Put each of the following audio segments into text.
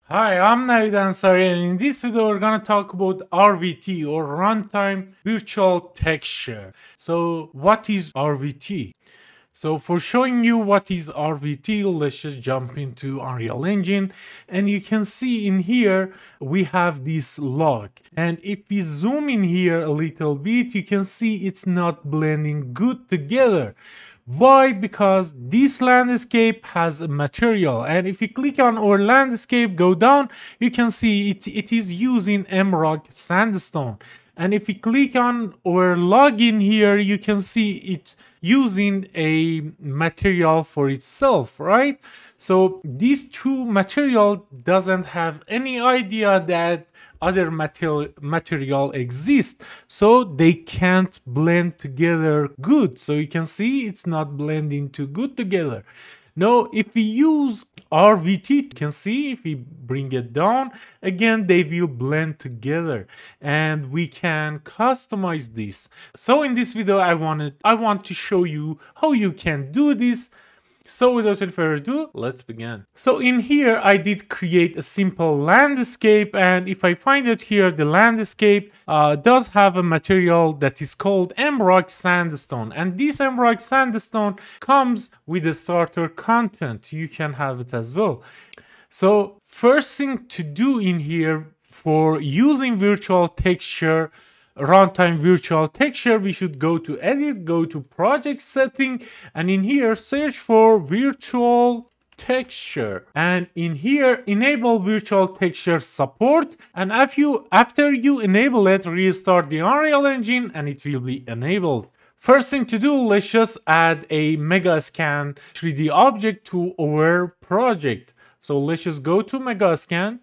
Hi, I'm Navid Ansari, and in this video we're gonna talk about RVT or Runtime Virtual Texture. So what is RVT? So for showing you what is RVT, let's just jump into Unreal Engine, and you can see in here we have this log, and if we zoom in here a little bit, you can see it's not blending good together. Why? Because this landscape has a material, and if you click on our landscape, go down, you can see it is using emerald sandstone. And if you click on our login here, you can see it's using a material for itself, right? So these two material doesn't have any idea that other material exists, so they can't blend together good. So you can see it's not blending too good together. Now, if we use RVT, you can see if we bring it down, again, they will blend together and we can customize this. So in this video, I want to show you how you can do this. So without any further ado, let's begin. So in here, I did create a simple landscape, and if I find it here, the landscape does have a material that is called emerald sandstone, and this emerald sandstone comes with the starter content. You can have it as well. So first thing to do in here for using virtual texture, runtime virtual texture, we should go to edit, go to project setting, and in here search for virtual texture, and in here enable virtual texture support, and after you enable it, restart the Unreal Engine and it will be enabled. First thing to do, let's just add a Megascan 3D object to our project. So let's just go to Megascan.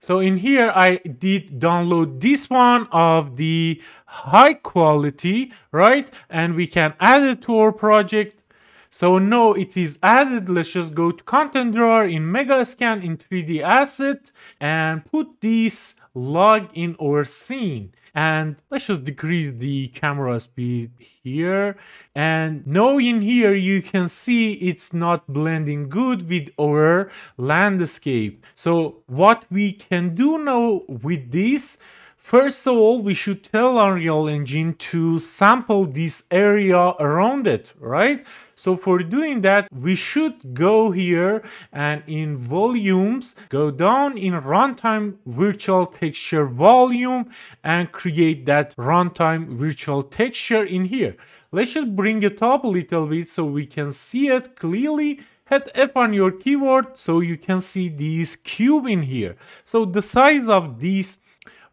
So in here, I did download this one of the high quality, right? And we can add it to our project. So now it is added. Let's just go to content drawer in Megascan in 3D asset and put this log in our scene. And let's just decrease the camera speed here. And now in here, you can see it's not blending good with our landscape. So what we can do now with this, first of all, we should tell Unreal Engine to sample this area around it, right? So for doing that, we should go here and in volumes, go down in runtime virtual texture volume and create that runtime virtual texture in here. Let's just bring it up a little bit so we can see it clearly. Hit F on your keyboard so you can see this cube in here. So the size of this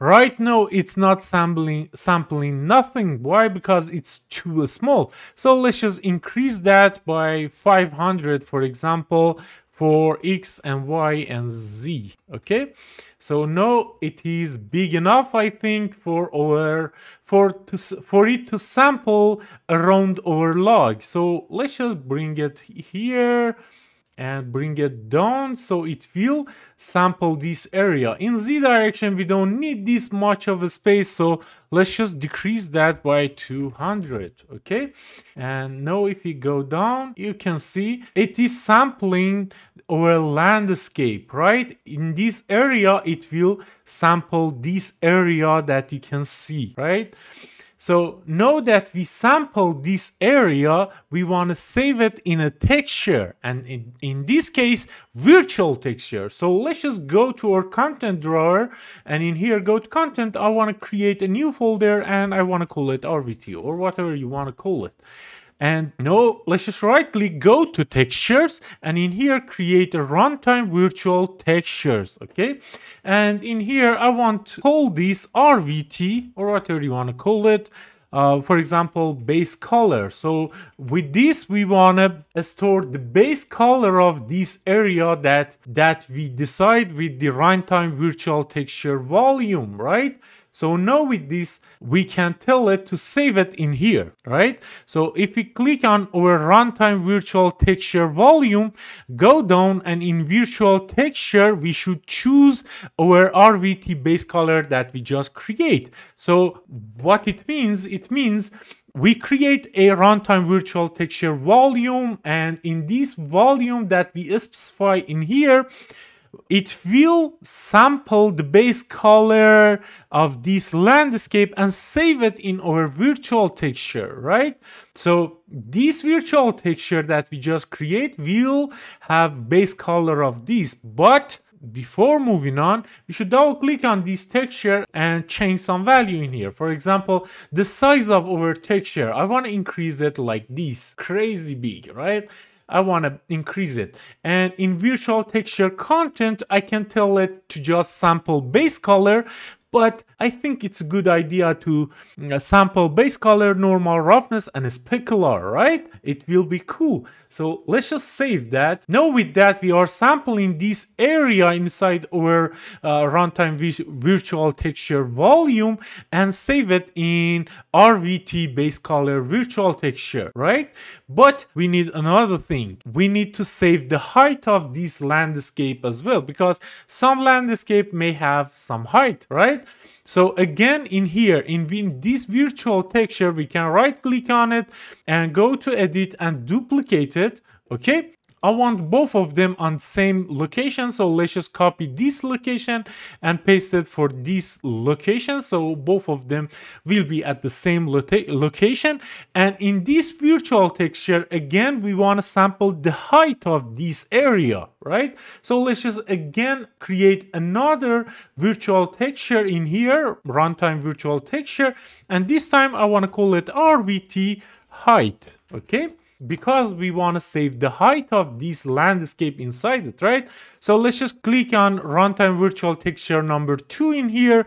right now, it's not sampling nothing. Why? Because it's too small. So let's just increase that by 500, for example, for X and Y and Z. Okay, so now it is big enough, I think, for it to sample around our log. So let's just bring it here and bring it down so it will sample this area. In Z direction, we don't need this much of a space, so let's just decrease that by 200, okay? And now if we go down, you can see it is sampling our landscape, right? In this area, it will sample this area that you can see, right? So now that we sample this area, we want to save it in a texture, and in this case, virtual texture. So let's just go to our content drawer, and in here, go to content. I want to create a new folder, and I want to call it RVT or whatever you want to call it. And now let's just right click, go to textures, and in here create a runtime virtual textures, okay? And in here I want to call this RVT or whatever you want to call it. For example, base color. So with this, we want to store the base color of this area that we decide with the runtime virtual texture volume, right? So now with this, we can tell it to save it in here, right? So if we click on our runtime virtual texture volume, go down, and in virtual texture, we should choose our RVT base color that we just create. So what it means we create a runtime virtual texture volume, and in this volume that we specify in here, it will sample the base color of this landscape and save it in our virtual texture, right? So this virtual texture that we just create will have base color of this, but before moving on, we should double click on this texture and change some value in here. For example, the size of our texture, I want to increase it like this, crazy big, right? I want to increase it. And in virtual texture content, I can tell it to just sample base color, but I think it's a good idea to sample base color, normal, roughness, and specular, right? It will be cool. So let's just save that. Now with that, we are sampling this area inside our runtime virtual texture volume and save it in RVT base color virtual texture, right? But we need another thing. We need to save the height of this landscape as well, because some landscape may have some height, right? So again, in here, in this virtual texture, we can right click on it and go to edit and duplicate it. Okay, I want both of them on same location, so let's just copy this location and paste it for this location, so both of them will be at the same location. And in this virtual texture, again, we want to sample the height of this area, right? So let's just again create another virtual texture in here, runtime virtual texture, and this time I want to call it RVT height. Okay, because we want to save the height of this landscape inside it, right? So let's just click on runtime virtual texture number 2 in here,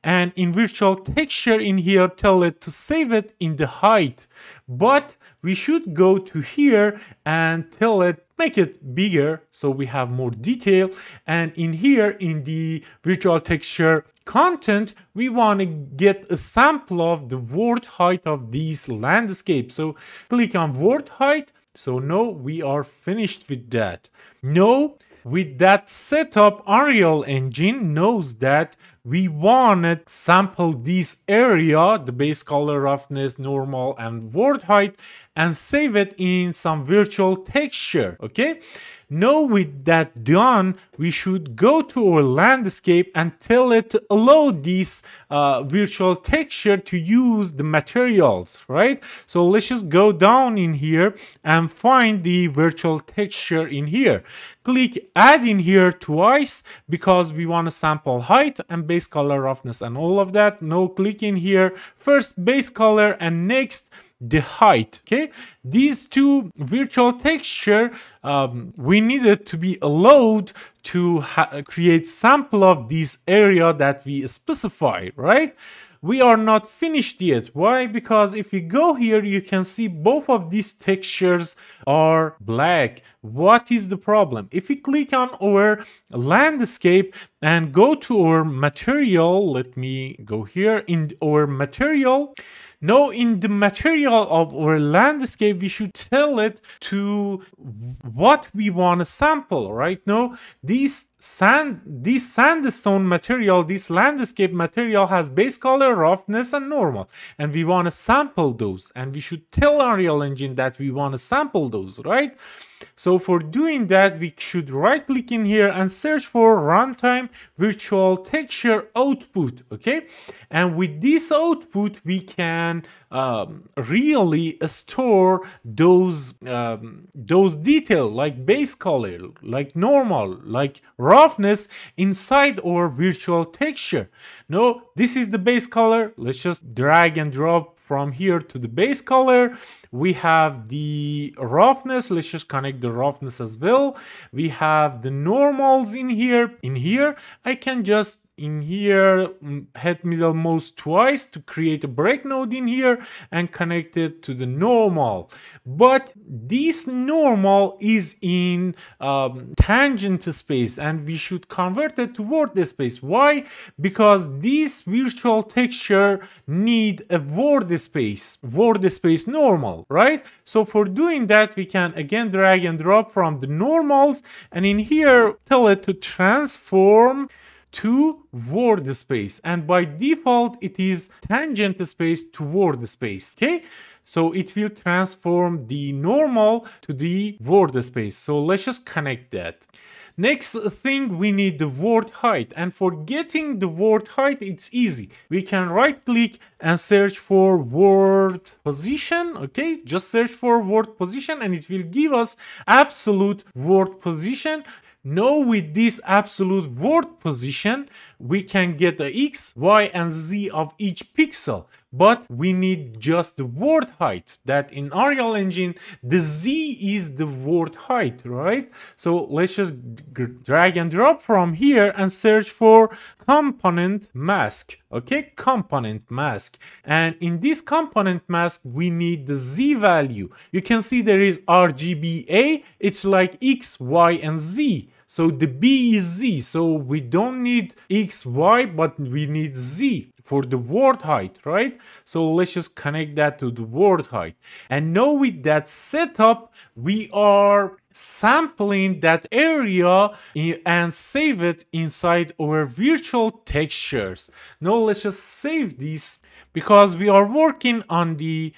and in virtual texture in here, tell it to save it in the height. But we should go to here and tell it, make it bigger so we have more detail. And in here, in the virtual texture content, we want to get a sample of the word height of this landscape. So click on word height. So now we are finished with that. Now, with that setup, Unreal Engine knows that we want to sample this area, the base color, roughness, normal, and word height, and save it in some virtual texture. Okay, now with that done, we should go to our landscape and tell it to allow this virtual texture to use the materials, right? So let's just go down in here and find the virtual texture in here. Click add in here twice because we want to sample height and base color, roughness, and all of that. Now click in here, first base color and next the height. Okay, these two virtual texture we needed to be allowed to create sample of this area that we specify, right? We are not finished yet. Why? Because if you go here, you can see both of these textures are black. What is the problem? If we click on our landscape and go to our material, let me go here in our material. Now in the material of our landscape, we should tell it to what we want to sample. Right now, this sandstone material, this landscape material has base color, roughness, and normal, and we want to sample those, and we should tell Unreal Engine that we want to sample those, right? So for doing that, we should right click in here and search for runtime virtual texture output. Okay, and with this output we can really store those detail like base color, like normal, like roughness inside our virtual texture. Now this is the base color. Let's just drag and drop from here to the base color. We have the roughness. Let's just connect the roughness as well. We have the normals in here. In here, I can just in here hit middle mouse twice to create a break node in here and connect it to the normal. But this normal is in tangent space and we should convert it toward the space. Why? Because this virtual texture need a word space normal, right? So for doing that, we can again drag and drop from the normals and in here tell it to transform to word space, and by default it is tangent space to word space. Okay, So it will transform the normal to the word space. So let's just connect that. Next thing, we need the word height, and for getting the word height, it's easy. We can right click and search for word position. Okay, just search for word position and it will give us absolute word position. Now with this absolute word position, we can get the X, Y, and Z of each pixel. But we need just the word height. That in Unreal Engine, the Z is the word height, right? So let's just drag and drop from here and search for component mask. Okay, component mask. And in this component mask, we need the Z value. You can see there is RGBA. It's like X, Y, and Z. So the B is Z, so we don't need X, Y, but we need Z for the word height, right? So let's just connect that to the word height. And now with that setup, we are sampling that area and save it inside our virtual textures. Now let's just save this. Because we are working on the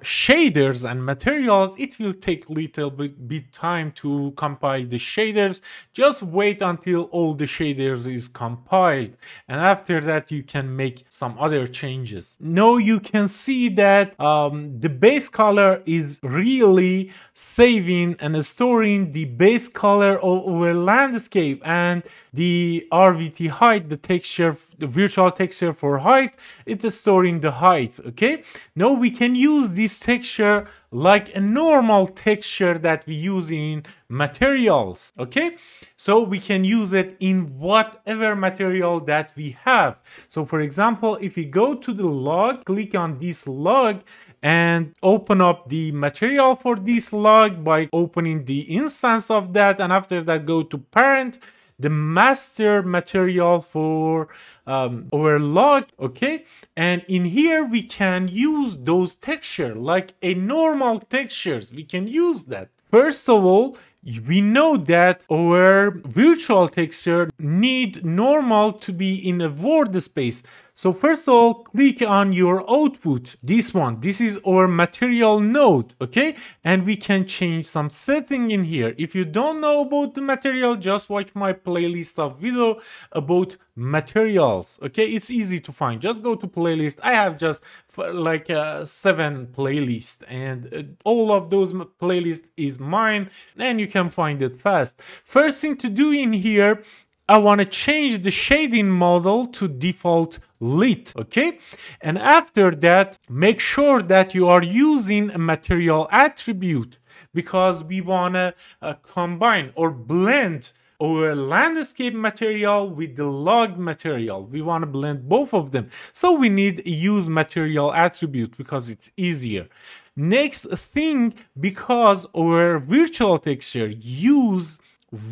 shaders and materials, it will take little bit time to compile the shaders. Just wait until all the shaders is compiled, and after that you can make some other changes. Now you can see that the base color is really saving and storing the base color of our landscape, and the RVT height, the texture, the virtual texture for height, it is storing the height. Okay, now we can use this texture like a normal texture that we use in materials. Okay, so we can use it in whatever material that we have. So for example, if we go to the log, click on this log and open up the material for this log by opening the instance of that, and after that go to parent, the master material for our log. Okay, and in here we can use those texture like a normal textures. We can use that. First of all, we know that our virtual texture need normal to be in a word space. So first of all, click on your output, this one. This is our material node, okay? And we can change some setting in here. If you don't know about the material, just watch my playlist of video about materials, okay? It's easy to find. Just go to playlist. I have just like 7 playlists, and all of those playlists is mine, and you can find it fast. First thing to do in here, I want to change the shading model to default lit, okay? And after that, make sure that you are using a material attribute, because we want to combine or blend our landscape material with the log material. We want to blend both of them. So we need use material attribute because it's easier. Next thing, because our virtual texture use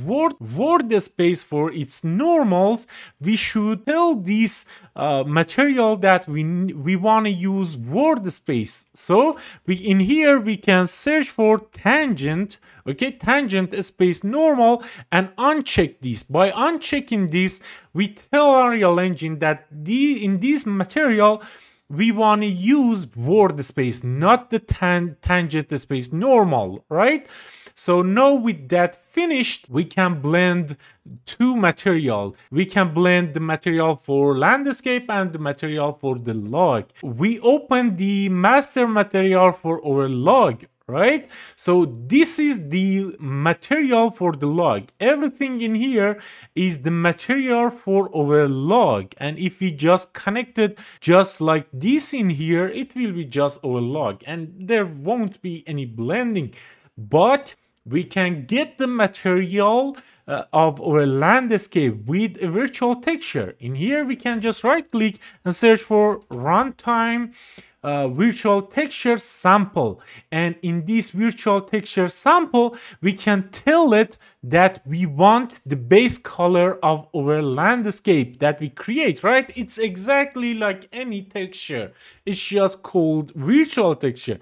word space for its normals, we should tell this material that we want to use word space. So in here we can search for tangent, okay, tangent space normal, and uncheck this. By unchecking this, we tell Unreal Engine that in this material we want to use word space, not the tangent space normal, right? So now with that finished, we can blend two material. We can blend the material for landscape and the material for the log. We open the master material for our log, right? So this is the material for the log. Everything in here is the material for our log. And if we just connect it just like this in here, it will be just our log and there won't be any blending. But we can get the material of our landscape with a virtual texture. In here, we can just right click and search for runtime virtual texture sample. And in this virtual texture sample, we can tell it that we want the base color of our landscape that we create, right? It's exactly like any texture. It's just called virtual texture.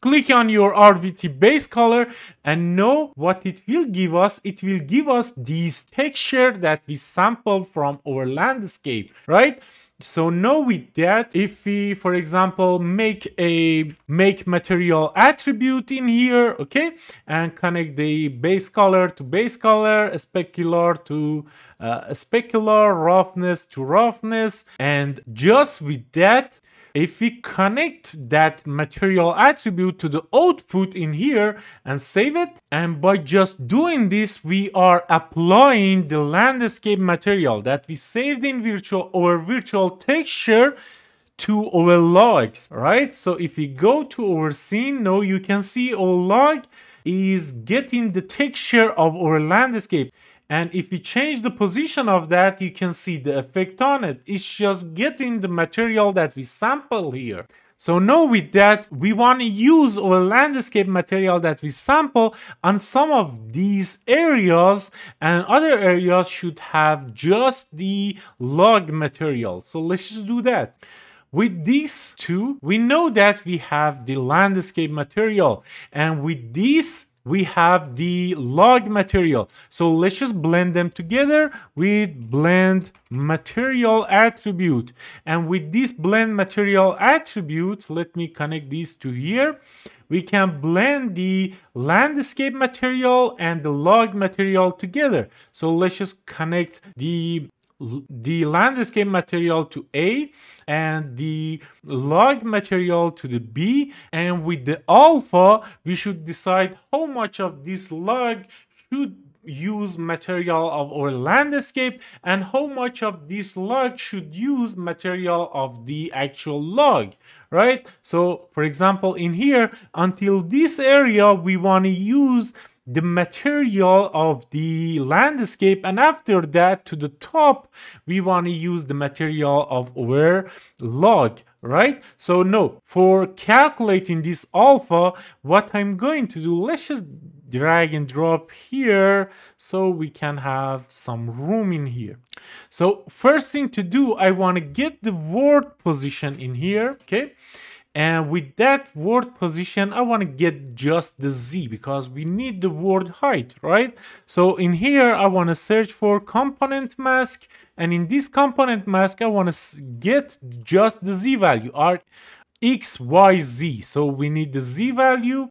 click on your RVT base color and know what it will give us. It will give us these texture that we sampled from our landscape, right? So now with that, if we, for example, make a material attribute in here, okay, and connect the base color to base color, specular to specular, roughness to roughness, and just with that, if we connect that material attribute to the output in here and save it, and by just doing this, we are applying the landscape material that we saved in our virtual texture to our logs, right? So if we go to our scene, now you can see our log is getting the texture of our landscape. And if we change the position of that, you can see the effect on it. It's just getting the material that we sample here. So now with that, we want to use our landscape material that we sample on some of these areas, and other areas should have just the log material. So let's just do that. With these two, we know that we have the landscape material, and with these, we have the log material. So let's just blend them together with blend material attribute. And with this blend material attribute, let me connect these two here. We can blend the landscape material and the log material together. So let's just connect the landscape material to A and the log material to the B, and with the alpha we should decide how much of this log should use material of our landscape and how much of this log should use material of the actual log, right? So for example, in here, until this area we want to use the material of the landscape, and after that to the top we want to use the material of our log, right? So no, for calculating this alpha, what I'm going to do, let's just drag and drop here so we can have some room in here. So first thing to do, I want to get the word position in here, okay? And with that word position, I want to get just the Z because we need the word height, right? So in here, I want to search for component mask. And in this component mask, I want to get just the Z value, X, Y, Z. So we need the Z value.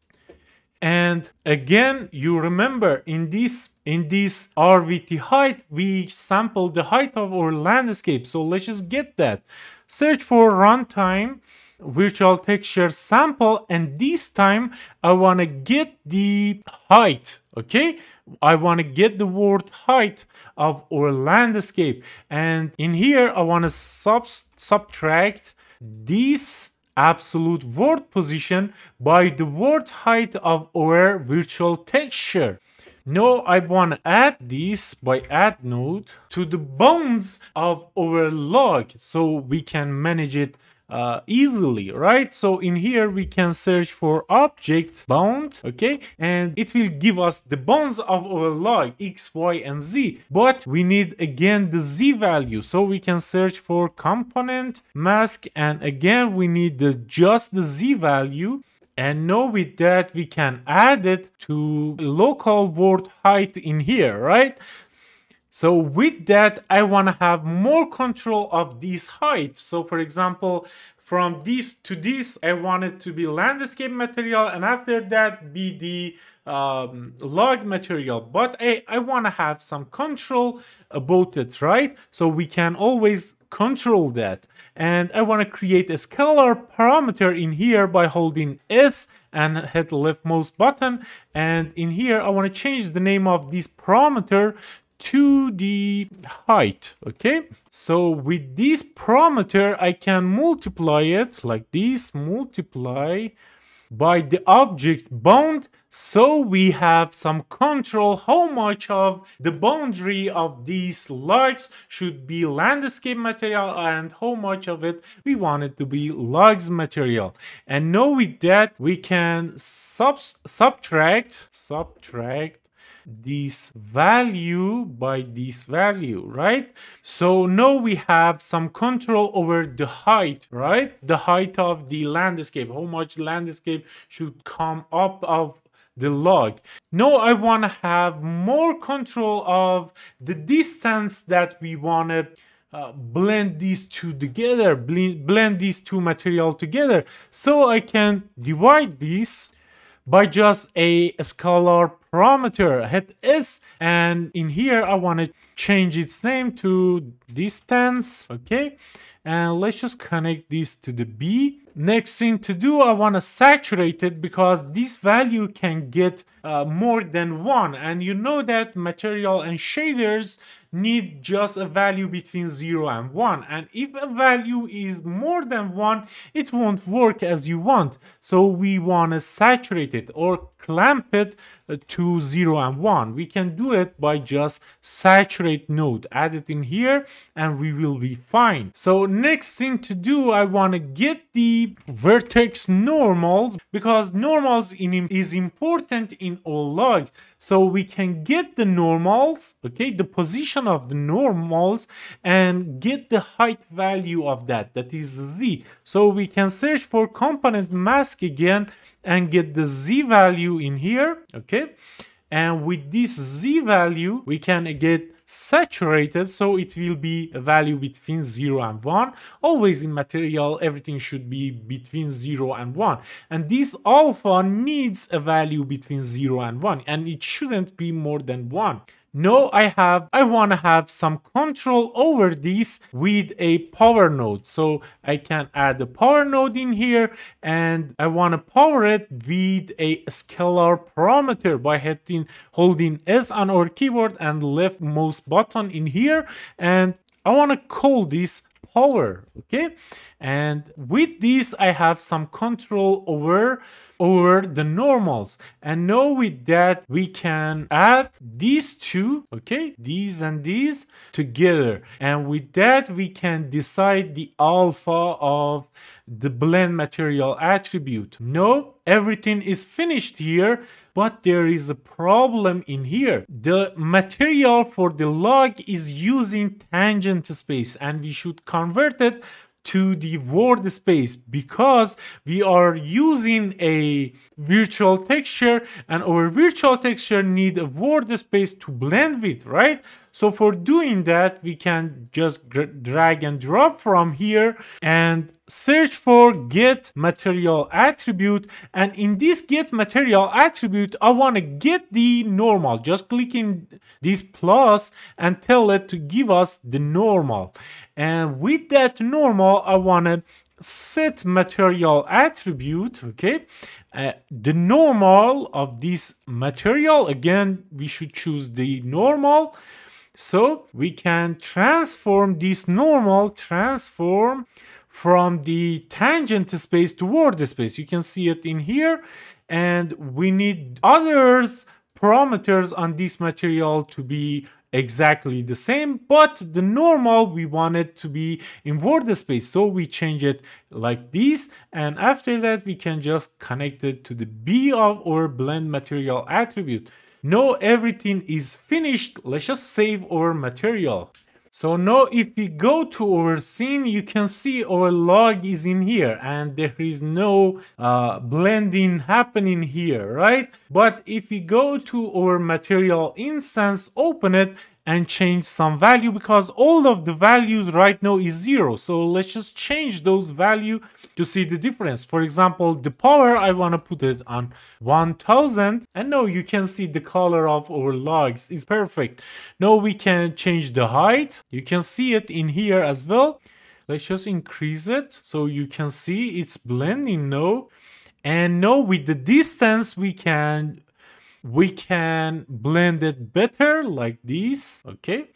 And again, you remember in this RVT height, we sampled the height of our landscape. So let's just get that. Search for runtime virtual texture sample, and this time I want to get the height, okay? I want to get the word height of our landscape, and in here I want to subtract this absolute word position by the word height of our virtual texture. Now I want to add this by add node to the bounds of our log so we can manage it easily, right? So in here we can search for object bound, okay, and it will give us the bounds of our log X, Y, and Z, but we need again the Z value, so we can search for component mask, and again we need just the Z value. And now with that we can add it to local word height in here, right? So with that, I want to have more control of these heights. So for example, from this to this, I want it to be landscape material, and after that be the log material. But I want to have some control about it, right? So we can always control that. And I want to create a scalar parameter in here by holding S and hit the left mouse button. And in here, I want to change the name of this parameter to the height, okay? So with this parameter, I can multiply it like this, multiply by the object bound, so we have some control how much of the boundary of these logs should be landscape material and how much of it we want it to be logs material. And now with that we can subtract this value by this value, right? So now we have some control over the height, right? The height of the landscape, how much landscape should come up of the log. Now I want to have more control of the distance that we want to blend these two together, blend these two materials together. So I can divide this by just a scalar parameter, het s, and in here I want to change its name to distance, okay? And let's just connect this to the B. Next thing to do, I want to saturate it because this value can get more than 1. And you know that material and shaders need just a value between 0 and 1. And if a value is more than 1, it won't work as you want. So we want to saturate it or clamp it to 0 and 1. We can do it by just saturate node. Add it in here and we will be fine. So next thing to do, I want to get the vertex normals because normals is important in all logs. So we can get the normals, okay, the position of the normals and get the height value of that is z. So we can search for component mask again and get the z value in here, okay? And with this z value, we can get saturated, so it will be a value between 0 and 1. Always in material, everything should be between 0 and 1. And this alpha needs a value between 0 and 1, and it shouldn't be more than 1. Now I want to have some control over this with a power node. So I can add a power node in here and I want to power it with a scalar parameter by holding S on our keyboard and leftmost button in here. And I want to call this power, okay? And with this, I have some control over the normals. And now with that, we can add these two, okay, these and these together. And with that, we can decide the alpha of the blend material attribute. Now, everything is finished here, but there is a problem in here. The material for the log is using tangent space, and we should convert it to the word space because we are using a virtual texture and our virtual texture need a word space to blend with, right? So for doing that, we can just drag and drop from here and search for get material attribute. And in this get material attribute, I want to get the normal. Just clicking this plus and tell it to give us the normal. And with that normal, I want to set material attribute, okay? The normal of this material, again, we should choose the normal. So we can transform this normal, transform from the tangent space to word space. You can see it in here. And we need others parameters on this material to be exactly the same, but the normal we want it to be in word space, so we change it like this, and after that we can just connect it to the B of our blend material attribute. Now everything is finished. Let's just save our material. So now if we go to our scene, you can see our log is in here and there is no blending happening here, right? But if we go to our material instance, open it and change some value, because all of the values right now is 0. So let's just change those values to see the difference. For example, the power, I want to put it on 1000, and now you can see the color of our logs is perfect. Now we can change the height. You can see it in here as well. Let's just increase it so you can see it's blending now. And now with the distance, we can blend it better like this, okay?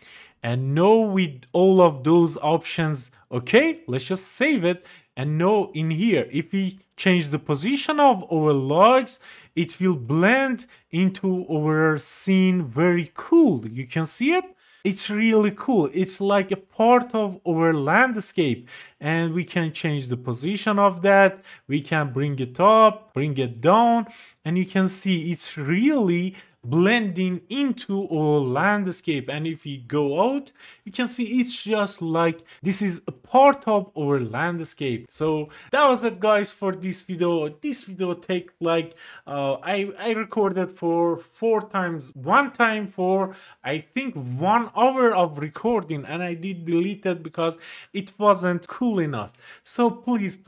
And now with all of those options, okay, let's just save it. And now in here, if we change the position of our logs, it will blend into our scene. Very cool. You can see it. It's really cool. It's like a part of our landscape, and we can change the position of that. We can bring it up, bring it down, and you can see it's really blending into our landscape. And if we go out, you can see it's just like this is a part of our landscape. So that was it, guys, for this video. This video take like I recorded for 4 times, one time for I think 1 hour of recording, and I did delete it because it wasn't cool enough. So please,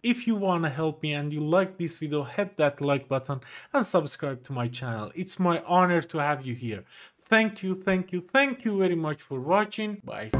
if you want to help me and you like this video, hit that like button and subscribe to my channel. It's my honor to have you here. Thank you very much for watching. Bye.